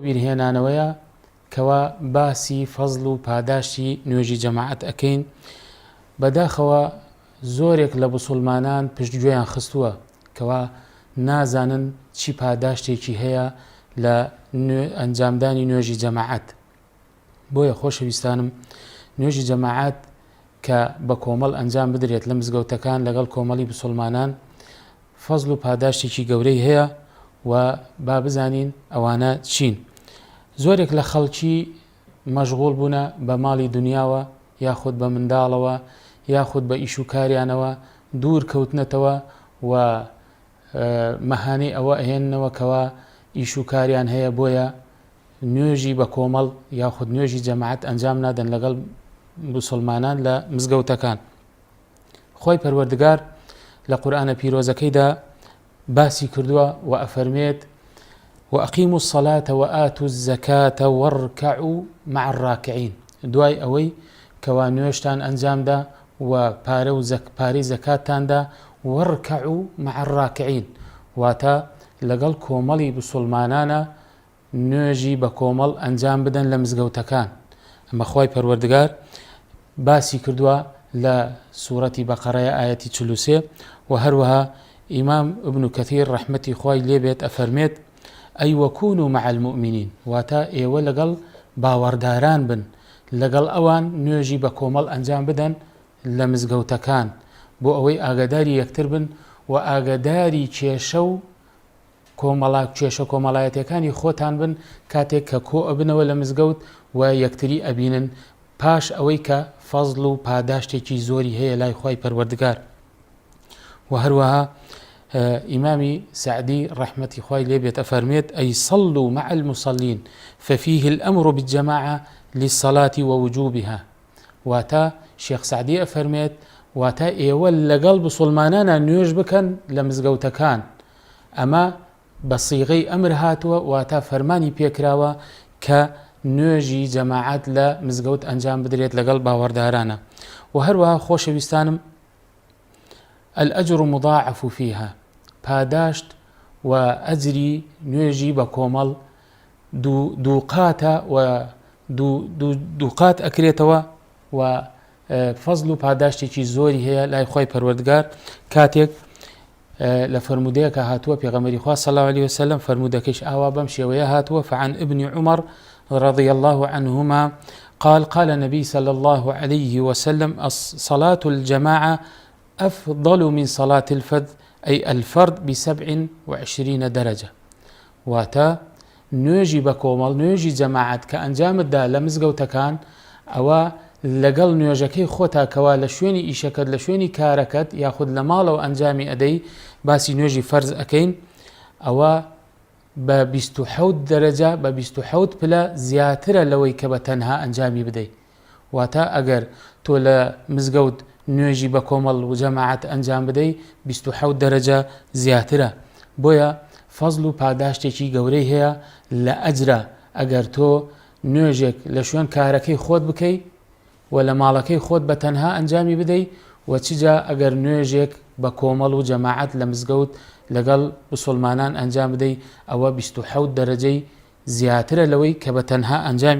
بیرهێنانەوەیە کەوا باسی فەزڵ و پاداشتی نوێژی جەماعەت ئەکەین. بەداخەوە زۆرێک لە موسڵمانان پشتگوێیان خستووە کەوا نازانن چی پاداشتێکی هەیە لە ئەنجامدانی نوێژی جەماعەت. بۆیە خۆشەویستانم، نوێژی جەماعەت کە بە کۆمەڵ ئەنجام بدرێت لە مزگەوتەکان لەگەڵ کۆمەڵی مسڵمانان فەزڵ و پاداشتێکی گەورەی هەیە و با بزانین ئەوانە چین. زۆرێک لە خەڵکی مەشغوڵ بوونە بە ماڵی دنیاوە، یاخود بە منداڵەوە، یاخود بە ئیش و کاریانەوە دوور کەوتنەتەوە و مەهانەی ئەوە ئەهێننەوە کەوا ئیش و کاریان هەیە، بۆیە نوێژی بە کۆمەڵ یاخود نوێژی جەماعەت ئەنجام نادەن لەگەڵ موسڵمانان لە مزگەوتەکان. خۆی پەروەردگار لە قورئانە پیرۆزەکەیدا باسی کردووە و ئەفەرمێت: وأقيموا الصلاة وآتوا الزكاة واركعوا مع الراكعين. دوای ئەوەی کەوا نوێژتان ئەنجامدا و پارەی زەکاتتاندا، واركعوا مع الراكعين، واتە لەگەڵ کۆمەڵی مسڵمانانە نوێژی بە کۆمەڵ ئەنجام بدەن لە مزگەوتەکان. ئەمە خۆی پەروەردگار باسی کردووە لە سوورەتی بەقەرەیە ئایەتی 43 و هەروەها ئیمام ئبن کەثیر ڕەحمەتی خوای لێبێت ئەفەرمێت: ئەی وەکونوا مع المؤمنین، واتە ئێوە لەگەڵ باوەڕداران بن، لەگەڵ ئەوان نوێژی بە کۆمەڵ ئەنجام بدەن لە مزگەوتەکان، بۆ ئەوەی ئاگاداری یەکتر بن و ئاگاداری کێشە و کۆمەڵایەتەکانی خۆتان بن کاتێک کە کۆ ئەبنەوە لە مزگەوت و یەکتری ئەبینن، پاش ئەوەی کە فەزڵ و پاداشتێکی زۆری هەیە لای خوای پەروەردگار. و هەروەها ئیمامی سعدی ڕەحمەتی خوای لێبێت ئەفەرمێت: ئەی صەڵوا مع المصەلین ففیه الأمر بالجماعة للصلاة ووجوبها. واتە شێخ سعدی ئەفەرمێت واتە ئێوە لەگەڵ مسڵمانانە نوێژ بکەن لە مزگەوتەکان. ئەمە بە سیغەی ئەمر هاتووە، واتە فەرمانی پێکراوە کە نوێژی جەماعەت لە مزگەوت ئەنجام بدرێت لەگەڵ باوەڕدارانە. و هەروەها خۆشەویستانم، الأجر مضاعف فيها، پاداشت و ئەجری نوێژی بە کۆمەڵ دووقاتە و دووقات ئەکرێتەوە و فەزڵ و پاداشتێکی زۆری هەیە لای خۆی پەروەردگار. کاتێک لە فەرمودەیەکە هاتووە پێغەمبەری خوا صلی الله عليه وسلم، فەرمودەکەیش ئاوا بەم شێوەیە هاتووە: فعن ابن عمر رضي الله عنهما قال النبي صلى الله عليه وسلم: صلاة الجماعة أفضل من صلاة الفرد، أي الفرد ب27 درجة. واتا نوێژی بە کۆمەڵ، نوێژی جەماعەت کە ئەنجامتدا لە مزگەوتەکان، ئەوە لەگەڵ نوێژەکەی خۆتاکەوە لە شوێنی ئیشەکەت، لە شوێنی کارەکەت، یاخود لە ماڵەوە ئەنجامی ئەدەی، باسی نوێژی فەرز ئەکەین، ئەوە بە 27 دەرەجە، بە 27 پلە زیاترە لەوەی کە بە تەنها ئەنجامی بدەیت. واتە ئەگەر تۆ لە مزگەوت نوێژی بە کۆمەڵ و جەماعەت ئەنجام بدەی، 27 دەرەجە زیاترە. بۆیە فەزڵ و پاداشتێکی گەورەی هەیە لە ئەجرە ئەگەر تۆ نوێژێک لە شوێن کارەکەی خۆت بکەی و لە ماڵەکەی خۆت بە تەنها ئەنجامی بدەی، و چجا ئەگەر نوێژێک بە کۆمەڵ و جەماعەت لە مزگەوت لەگەڵ مسڵمانان ئەنجام بدەی، ئەوە 27 دەرەجەی زیاترە لەوەی کە بە تەنها ئەنجامی